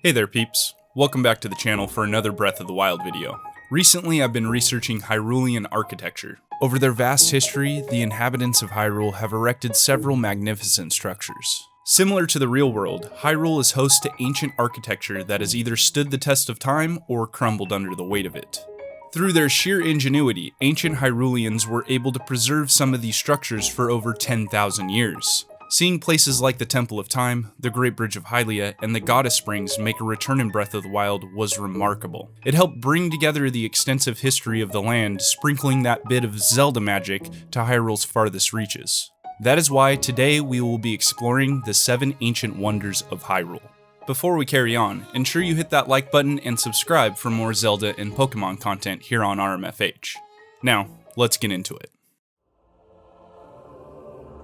Hey there peeps, welcome back to the channel for another Breath of the Wild video. Recently I've been researching Hyrulean architecture. Over their vast history, the inhabitants of Hyrule have erected several magnificent structures. Similar to the real world, Hyrule is host to ancient architecture that has either stood the test of time or crumbled under the weight of it. Through their sheer ingenuity, ancient Hyruleans were able to preserve some of these structures for over 10,000 years. Seeing places like the Temple of Time, the Great Bridge of Hylia, and the Goddess Springs make a return in Breath of the Wild was remarkable. It helped bring together the extensive history of the land, sprinkling that bit of Zelda magic to Hyrule's farthest reaches. That is why today we will be exploring the 7 ancient wonders of Hyrule. Before we carry on, ensure you hit that like button and subscribe for more Zelda and Pokemon content here on RMFH. Now, let's get into it.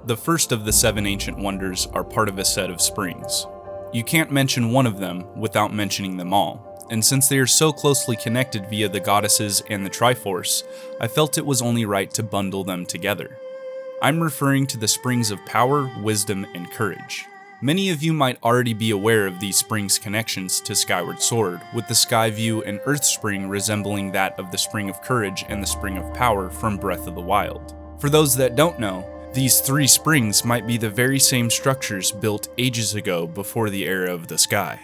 The first of the 7 ancient wonders are part of a set of springs. You can't mention one of them without mentioning them all, and since they are so closely connected via the goddesses and the Triforce, I felt it was only right to bundle them together. I'm referring to the springs of power, wisdom, and courage. Many of you might already be aware of these springs' connections to Skyward Sword, with the Sky View and Earth Spring resembling that of the Spring of Courage and the Spring of Power from Breath of the Wild. For those that don't know, these 3 springs might be the very same structures built ages ago before the era of the sky.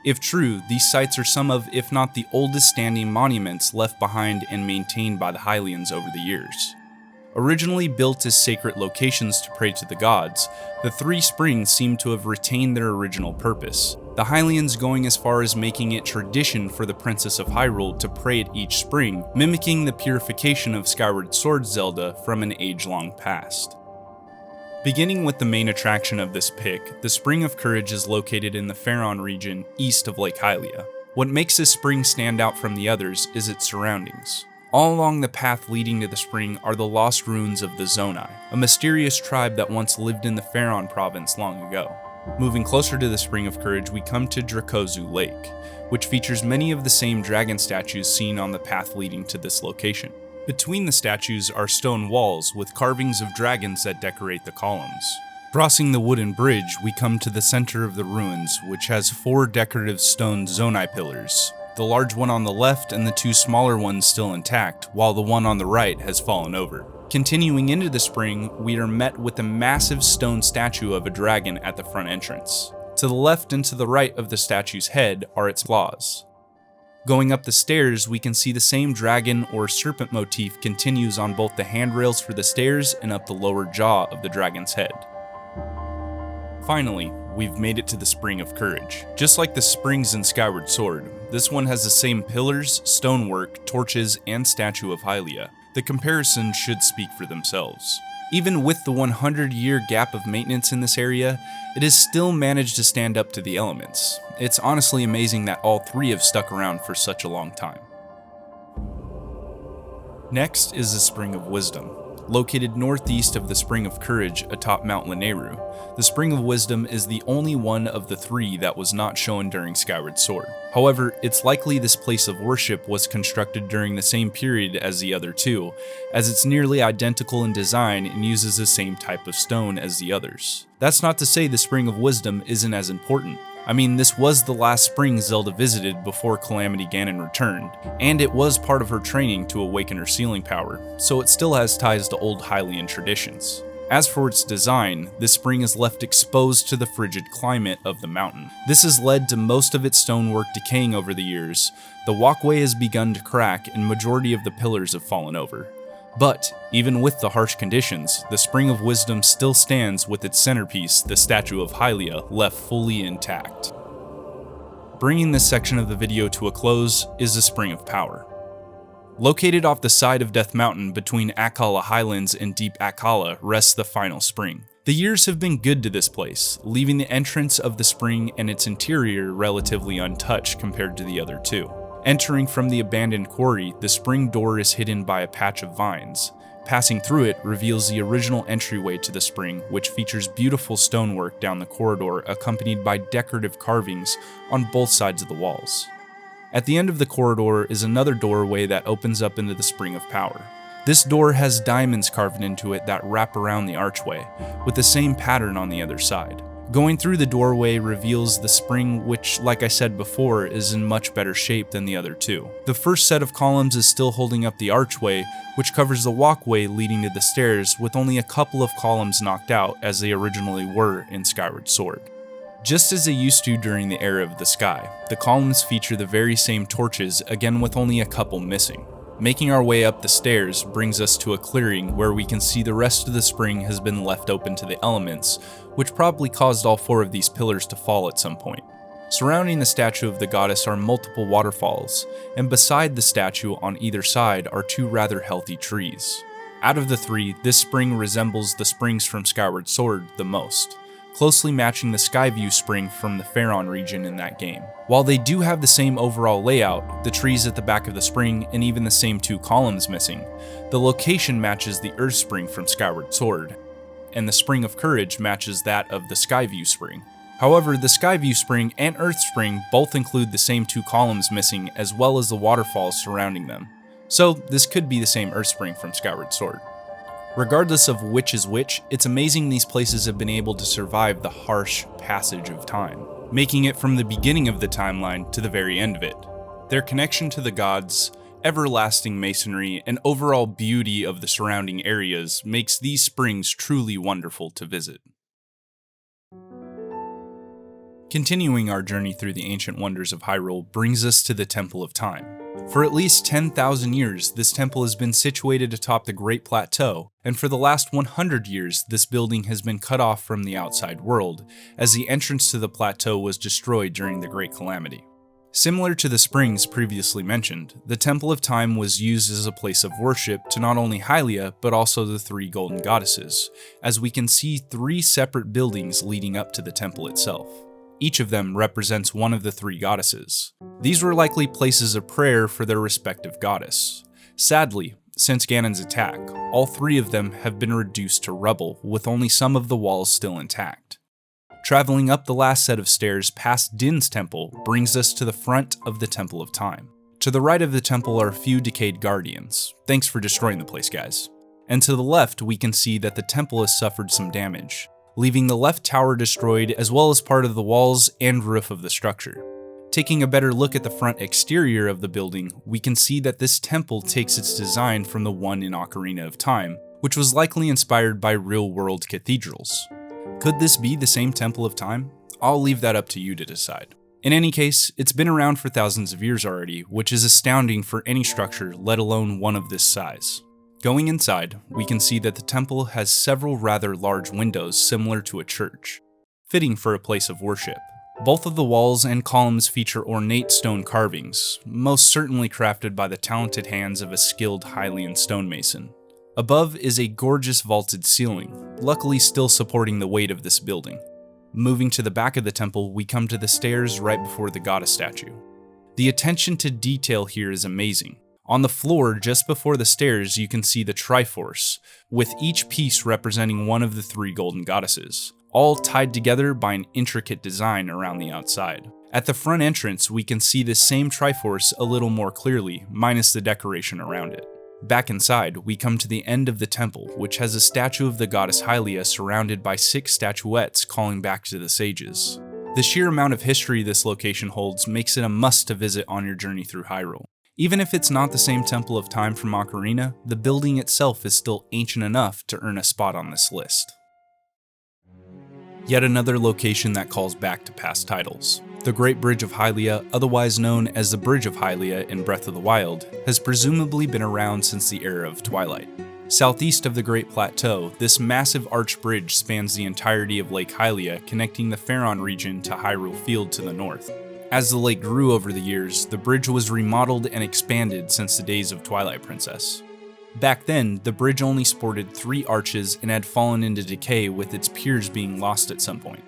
If true, these sites are some of, if not the oldest standing monuments left behind and maintained by the Hylians over the years. Originally built as sacred locations to pray to the gods, the 3 springs seem to have retained their original purpose, the Hylians going as far as making it tradition for the Princess of Hyrule to pray at each spring, mimicking the purification of Skyward Sword Zelda from an age-long past. Beginning with the main attraction of this pick, the Spring of Courage is located in the Faron region east of Lake Hylia. What makes this spring stand out from the others is its surroundings. All along the path leading to the spring are the lost ruins of the Zonai, a mysterious tribe that once lived in the Faron province long ago. Moving closer to the Spring of Courage, we come to Dracozu Lake, which features many of the same dragon statues seen on the path leading to this location. Between the statues are stone walls with carvings of dragons that decorate the columns. Crossing the wooden bridge, we come to the center of the ruins, which has 4 decorative stone Zonai pillars. The large one on the left and the 2 smaller ones still intact, while the one on the right has fallen over. Continuing into the spring, we are met with a massive stone statue of a dragon at the front entrance. To the left and to the right of the statue's head are its claws. Going up the stairs, we can see the same dragon or serpent motif continues on both the handrails for the stairs and up the lower jaw of the dragon's head. Finally, we've made it to the Spring of Courage. Just like the springs in Skyward Sword, this one has the same pillars, stonework, torches, and statue of Hylia. The comparisons should speak for themselves. Even with the 100-year gap of maintenance in this area, it has still managed to stand up to the elements. It's honestly amazing that all 3 have stuck around for such a long time. Next is the Spring of Wisdom. Located northeast of the Spring of Courage atop Mount Lanayru, the Spring of Wisdom is the only one of the 3 that was not shown during Skyward Sword. However, it's likely this place of worship was constructed during the same period as the other 2, as it's nearly identical in design and uses the same type of stone as the others. That's not to say the Spring of Wisdom isn't as important. I mean, this was the last spring Zelda visited before Calamity Ganon returned, and it was part of her training to awaken her sealing power, so it still has ties to old Hylian traditions. As for its design, this spring is left exposed to the frigid climate of the mountain. This has led to most of its stonework decaying over the years, the walkway has begun to crack, and majority of the pillars have fallen over. But, even with the harsh conditions, the Spring of Wisdom still stands with its centerpiece, the statue of Hylia, left fully intact. Bringing this section of the video to a close is the Spring of Power. Located off the side of Death Mountain between Akkala Highlands and Deep Akkala rests the final spring. The years have been good to this place, leaving the entrance of the spring and its interior relatively untouched compared to the other 2. Entering from the abandoned quarry, the spring door is hidden by a patch of vines. Passing through it reveals the original entryway to the spring, which features beautiful stonework down the corridor accompanied by decorative carvings on both sides of the walls. At the end of the corridor is another doorway that opens up into the Spring of Power. This door has diamonds carved into it that wrap around the archway, with the same pattern on the other side. Going through the doorway reveals the spring, which, like I said before, is in much better shape than the other two. The first set of columns is still holding up the archway, which covers the walkway leading to the stairs, with only a couple of columns knocked out as they originally were in Skyward Sword. Just as they used to during the era of the sky, the columns feature the very same torches, again with only a couple missing. Making our way up the stairs brings us to a clearing where we can see the rest of the spring has been left open to the elements, which probably caused all 4 of these pillars to fall at some point. Surrounding the statue of the goddess are multiple waterfalls, and beside the statue on either side are 2 rather healthy trees. Out of the 3, this spring resembles the springs from Skyward Sword the most, closely matching the Skyview spring from the Faron region in that game. While they do have the same overall layout, the trees at the back of the spring and even the same 2 columns missing, the location matches the Earth spring from Skyward Sword, and the Spring of Courage matches that of the Skyview spring. However, the Skyview spring and Earth spring both include the same 2 columns missing as well as the waterfalls surrounding them, so this could be the same Earth spring from Skyward Sword. Regardless of which is which, it's amazing these places have been able to survive the harsh passage of time, making it from the beginning of the timeline to the very end of it. Their connection to the gods, everlasting masonry, and overall beauty of the surrounding areas makes these springs truly wonderful to visit. Continuing our journey through the ancient wonders of Hyrule brings us to the Temple of Time. For at least 10,000 years, this temple has been situated atop the Great Plateau, and for the last 100 years, this building has been cut off from the outside world, as the entrance to the plateau was destroyed during the Great Calamity. Similar to the springs previously mentioned, the Temple of Time was used as a place of worship to not only Hylia, but also the 3 golden goddesses, as we can see 3 separate buildings leading up to the temple itself. Each of them represents one of the 3 goddesses. These were likely places of prayer for their respective goddess. Sadly, since Ganon's attack, all 3 of them have been reduced to rubble, with only some of the walls still intact. Traveling up the last set of stairs past Din's temple brings us to the front of the Temple of Time. To the right of the temple are a few decayed guardians. Thanks for destroying the place, guys. And to the left, we can see that the temple has suffered some damage, leaving the left tower destroyed as well as part of the walls and roof of the structure. Taking a better look at the front exterior of the building, we can see that this temple takes its design from the one in Ocarina of Time, which was likely inspired by real-world cathedrals. Could this be the same Temple of Time? I'll leave that up to you to decide. In any case, it's been around for thousands of years already, which is astounding for any structure, let alone one of this size. Going inside, we can see that the temple has several rather large windows similar to a church, fitting for a place of worship. Both of the walls and columns feature ornate stone carvings, most certainly crafted by the talented hands of a skilled Hylian stonemason. Above is a gorgeous vaulted ceiling, luckily still supporting the weight of this building. Moving to the back of the temple, we come to the stairs right before the goddess statue. The attention to detail here is amazing. On the floor, just before the stairs, you can see the Triforce, with each piece representing one of the 3 golden goddesses, all tied together by an intricate design around the outside. At the front entrance, we can see the same Triforce a little more clearly, minus the decoration around it. Back inside, we come to the end of the temple, which has a statue of the goddess Hylia surrounded by 6 statuettes calling back to the sages. The sheer amount of history this location holds makes it a must to visit on your journey through Hyrule. Even if it's not the same Temple of Time from Ocarina, the building itself is still ancient enough to earn a spot on this list. Yet another location that calls back to past titles. The Great Bridge of Hylia, otherwise known as the Bridge of Hylia in Breath of the Wild, has presumably been around since the era of Twilight. Southeast of the Great Plateau, this massive arch bridge spans the entirety of Lake Hylia, connecting the Faron region to Hyrule Field to the north. As the lake grew over the years, the bridge was remodeled and expanded since the days of Twilight Princess. Back then, the bridge only sported 3 arches and had fallen into decay, with its piers being lost at some point.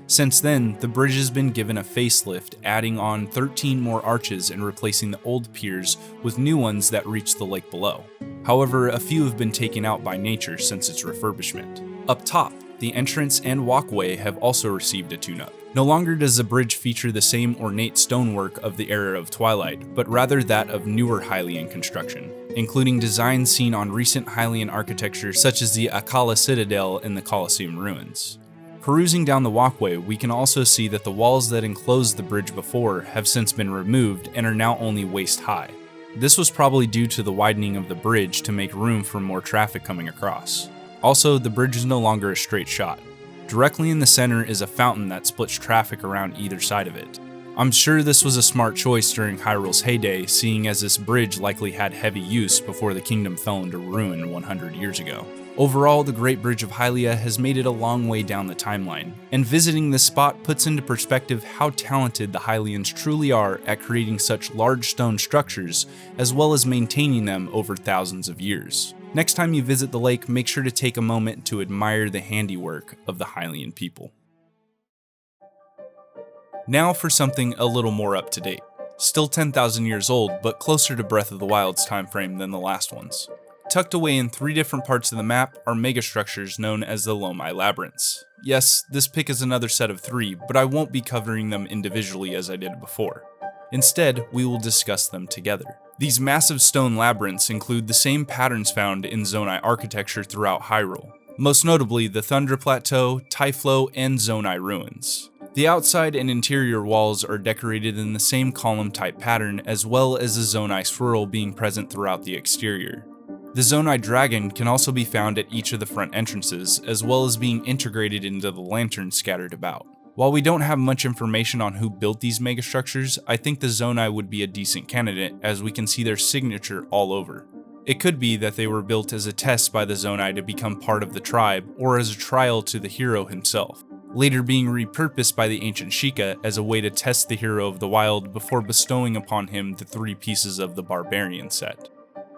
Since then, the bridge has been given a facelift, adding on 13 more arches and replacing the old piers with new ones that reach the lake below. However, a few have been taken out by nature since its refurbishment. Up top, the entrance and walkway have also received a tune-up. No longer does the bridge feature the same ornate stonework of the era of Twilight, but rather that of newer Hylian construction, including designs seen on recent Hylian architecture such as the Akkala Citadel and the Colosseum ruins. Perusing down the walkway, we can also see that the walls that enclosed the bridge before have since been removed and are now only waist high. This was probably due to the widening of the bridge to make room for more traffic coming across. Also, the bridge is no longer a straight shot. Directly in the center is a fountain that splits traffic around either side of it. I'm sure this was a smart choice during Hyrule's heyday, seeing as this bridge likely had heavy use before the kingdom fell into ruin 100 years ago. Overall, the Great Bridge of Hylia has made it a long way down the timeline, and visiting this spot puts into perspective how talented the Hylians truly are at creating such large stone structures, as well as maintaining them over thousands of years. Next time you visit the lake, make sure to take a moment to admire the handiwork of the Hylian people. Now for something a little more up to date. Still 10,000 years old, but closer to Breath of the Wild's time frame than the last ones. Tucked away in 3 different parts of the map are megastructures known as the Lomai Labyrinths. Yes, this pick is another set of 3, but I won't be covering them individually as I did before. Instead, we will discuss them together. These massive stone labyrinths include the same patterns found in Zonai architecture throughout Hyrule, most notably the Thundra Plateau, Typhlo, and Zonai ruins. The outside and interior walls are decorated in the same column-type pattern, as well as the Zonai swirl being present throughout the exterior. The Zonai dragon can also be found at each of the front entrances, as well as being integrated into the lanterns scattered about. While we don't have much information on who built these megastructures, I think the Zonai would be a decent candidate, as we can see their signature all over. It could be that they were built as a test by the Zonai to become part of the tribe, or as a trial to the hero himself, later being repurposed by the ancient Sheikah as a way to test the hero of the wild before bestowing upon him the 3 pieces of the barbarian set.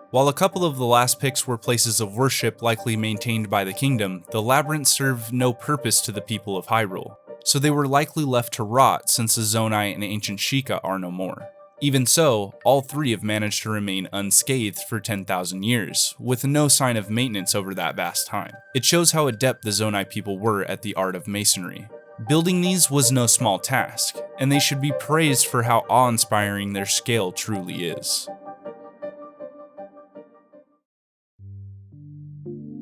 While a couple of the last picks were places of worship likely maintained by the kingdom, the labyrinths serve no purpose to the people of Hyrule, so they were likely left to rot since the Zonai and ancient Sheikah are no more. Even so, all 3 have managed to remain unscathed for 10,000 years, with no sign of maintenance over that vast time. It shows how adept the Zonai people were at the art of masonry. Building these was no small task, and they should be praised for how awe-inspiring their scale truly is.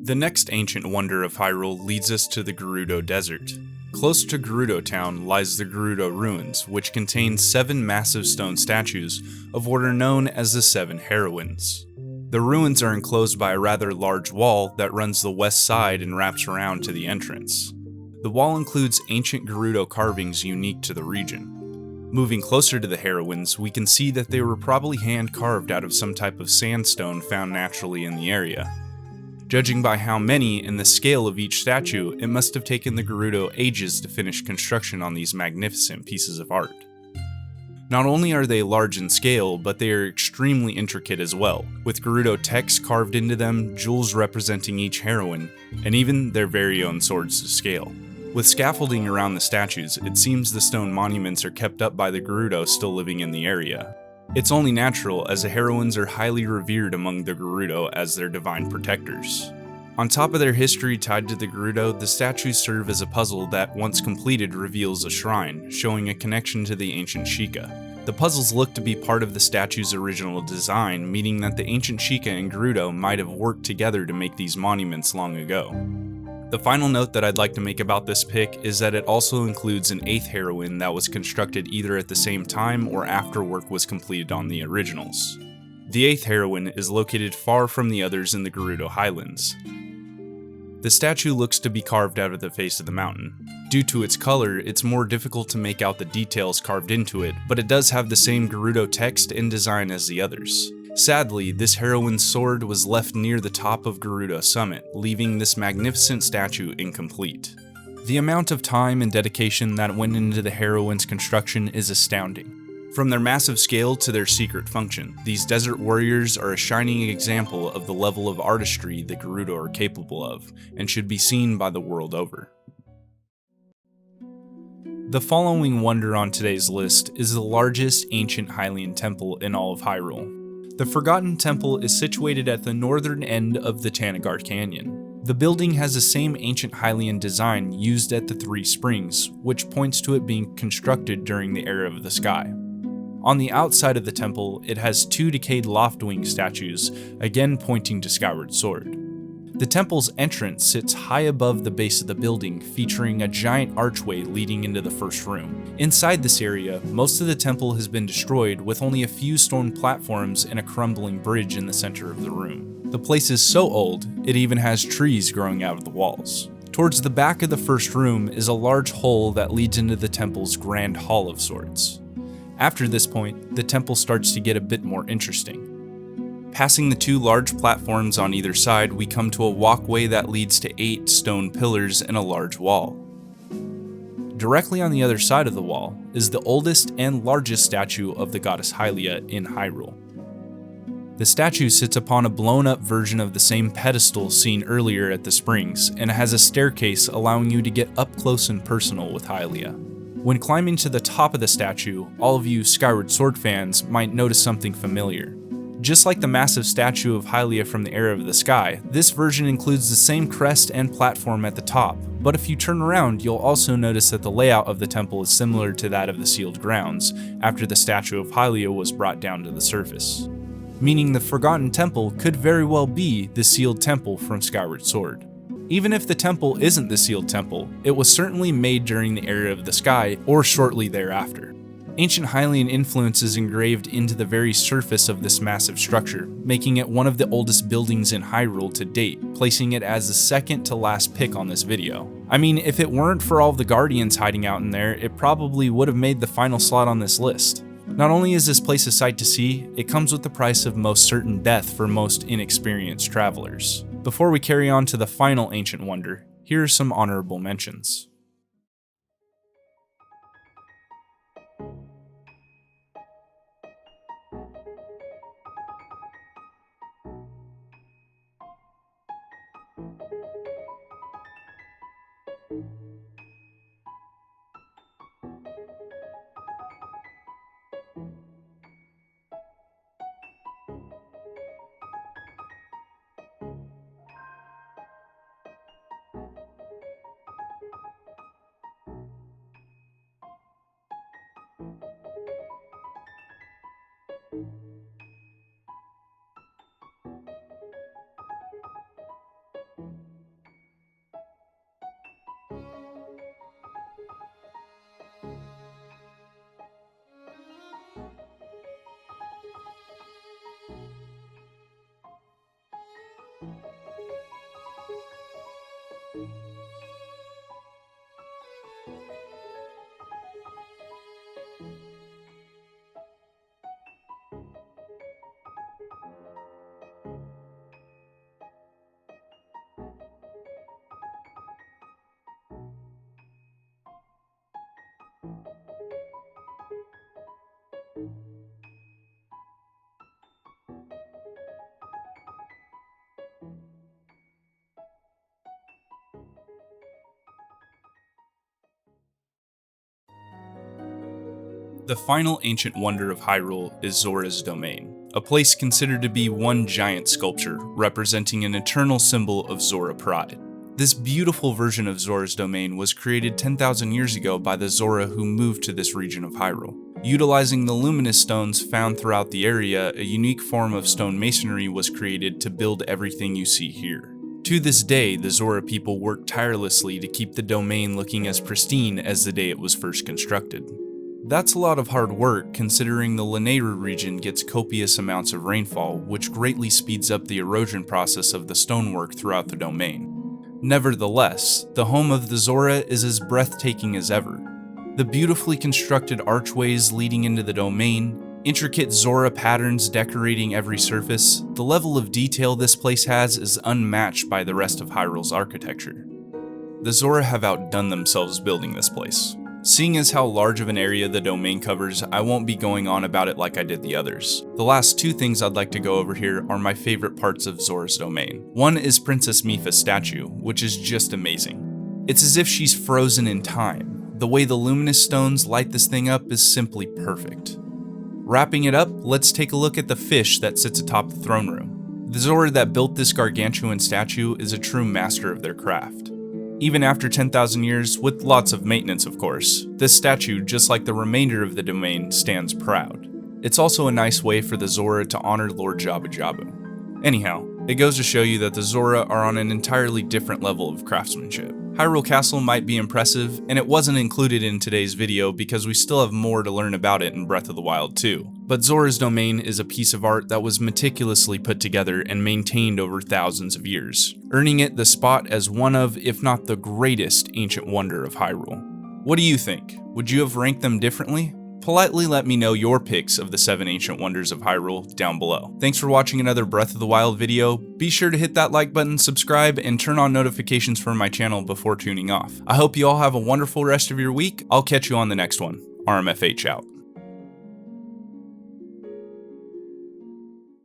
The next ancient wonder of Hyrule leads us to the Gerudo Desert. Close to Gerudo Town lies the Gerudo Ruins, which contain 7 massive stone statues of what are known as the 7 heroines. The ruins are enclosed by a rather large wall that runs the west side and wraps around to the entrance. The wall includes ancient Gerudo carvings unique to the region. Moving closer to the heroines, we can see that they were probably hand-carved out of some type of sandstone found naturally in the area. Judging by how many and the scale of each statue, it must have taken the Gerudo ages to finish construction on these magnificent pieces of art. Not only are they large in scale, but they are extremely intricate as well, with Gerudo text carved into them, jewels representing each heroine, and even their very own swords to scale. With scaffolding around the statues, it seems the stone monuments are kept up by the Gerudo still living in the area. It's only natural, as the heroines are highly revered among the Gerudo as their divine protectors. On top of their history tied to the Gerudo, the statues serve as a puzzle that, once completed, reveals a shrine, showing a connection to the ancient Sheikah. The puzzles look to be part of the statue's original design, meaning that the ancient Sheikah and Gerudo might have worked together to make these monuments long ago. The final note that I'd like to make about this pick is that it also includes an 8th heroine that was constructed either at the same time or after work was completed on the originals. The 8th heroine is located far from the others in the Gerudo Highlands. The statue looks to be carved out of the face of the mountain. Due to its color, it's more difficult to make out the details carved into it, but it does have the same Gerudo text and design as the others. Sadly, this heroine's sword was left near the top of Gerudo Summit, leaving this magnificent statue incomplete. The amount of time and dedication that went into the heroine's construction is astounding. From their massive scale to their secret function, these desert warriors are a shining example of the level of artistry the Gerudo are capable of, and should be seen by the world over. The following wonder on today's list is the largest ancient Hylian temple in all of Hyrule. The Forgotten Temple is situated at the northern end of the Tanagar Canyon. The building has the same ancient Hylian design used at the 3 springs, which points to it being constructed during the era of the sky. On the outside of the temple, it has 2 decayed Loftwing statues, again pointing to Skyward Sword. The temple's entrance sits high above the base of the building, featuring a giant archway leading into the first room. Inside this area, most of the temple has been destroyed, with only a few stone platforms and a crumbling bridge in the center of the room. The place is so old, it even has trees growing out of the walls. Towards the back of the first room is a large hole that leads into the temple's grand hall of sorts. After this point, the temple starts to get a bit more interesting. Passing the 2 large platforms on either side, we come to a walkway that leads to 8 stone pillars and a large wall. Directly on the other side of the wall is the oldest and largest statue of the goddess Hylia in Hyrule. The statue sits upon a blown-up version of the same pedestal seen earlier at the springs, and has a staircase allowing you to get up close and personal with Hylia. When climbing to the top of the statue, all of you Skyward Sword fans might notice something familiar. Just like the massive statue of Hylia from the Era of the Sky, this version includes the same crest and platform at the top, but if you turn around, you'll also notice that the layout of the temple is similar to that of the sealed grounds, after the statue of Hylia was brought down to the surface. Meaning the Forgotten Temple could very well be the sealed temple from Skyward Sword. Even if the temple isn't the sealed temple, it was certainly made during the Era of the Sky or shortly thereafter. Ancient Hylian influence is engraved into the very surface of this massive structure, making it one of the oldest buildings in Hyrule to date, placing it as the second to last pick on this video. I mean, if it weren't for all of the Guardians hiding out in there, it probably would have made the final slot on this list. Not only is this place a sight to see, it comes with the price of most certain death for most inexperienced travelers. Before we carry on to the final ancient wonder, here are some honorable mentions. The final ancient wonder of Hyrule is Zora's Domain, a place considered to be one giant sculpture representing an eternal symbol of Zora pride. This beautiful version of Zora's Domain was created 10,000 years ago by the Zora who moved to this region of Hyrule. Utilizing the luminous stones found throughout the area, a unique form of stone masonry was created to build everything you see here. To this day, the Zora people work tirelessly to keep the domain looking as pristine as the day it was first constructed. That's a lot of hard work considering the Lina region gets copious amounts of rainfall, which greatly speeds up the erosion process of the stonework throughout the domain. Nevertheless, the home of the Zora is as breathtaking as ever. The beautifully constructed archways leading into the domain, intricate Zora patterns decorating every surface, the level of detail this place has is unmatched by the rest of Hyrule's architecture. The Zora have outdone themselves building this place. Seeing as how large of an area the domain covers, I won't be going on about it like I did the others. The last two things I'd like to go over here are my favorite parts of Zora's Domain. One is Princess Mipha's statue, which is just amazing. It's as if she's frozen in time. The way the luminous stones light this thing up is simply perfect. Wrapping it up, let's take a look at the fish that sits atop the throne room. The Zora that built this gargantuan statue is a true master of their craft. Even after 10,000 years, with lots of maintenance of course, this statue, just like the remainder of the domain, stands proud. It's also a nice way for the Zora to honor Lord Jabu Jabu. Anyhow, It goes to show you that the Zora are on an entirely different level of craftsmanship. Hyrule Castle might be impressive, and it wasn't included in today's video because we still have more to learn about it in Breath of the Wild 2. But Zora's Domain is a piece of art that was meticulously put together and maintained over thousands of years, earning it the spot as one of, if not the greatest, ancient wonder of Hyrule. What do you think? Would you have ranked them differently? Politely let me know your picks of the 7 ancient wonders of Hyrule down below. Thanks for watching another Breath of the Wild video. Be sure to hit that like button, subscribe, and turn on notifications for my channel before tuning off. I hope you all have a wonderful rest of your week. I'll catch you on the next one. RMFH out.